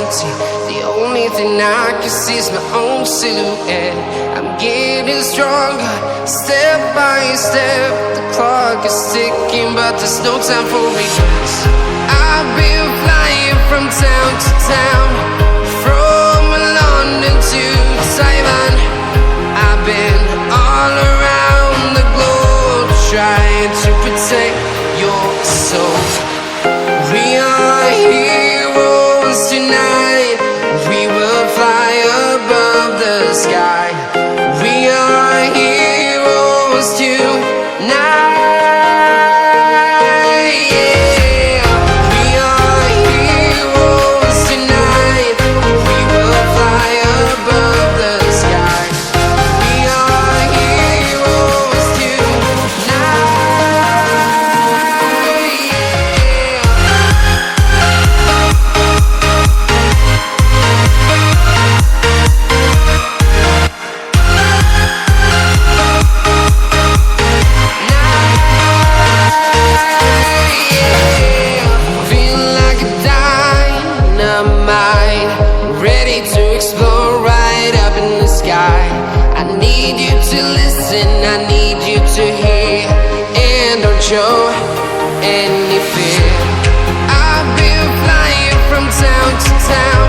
reality. The only thing I can see is my own silhouette. I'm getting stronger, step by step. The clock is ticking, but there's no time for regrets. I've been flying from town to town, from London to Taiwan. I've been all around the globe, trying to protect your soul. We are heroes tonight. We will fly above the sky. We are heroes tonight. Yeah. We are heroes tonight. We will fly above the sky. We are heroes tonight. Feel like a dynamite, ready to explode right up in the sky. I need you to listen, I need you to hear, and don't show any fear. I've been flying from town to town,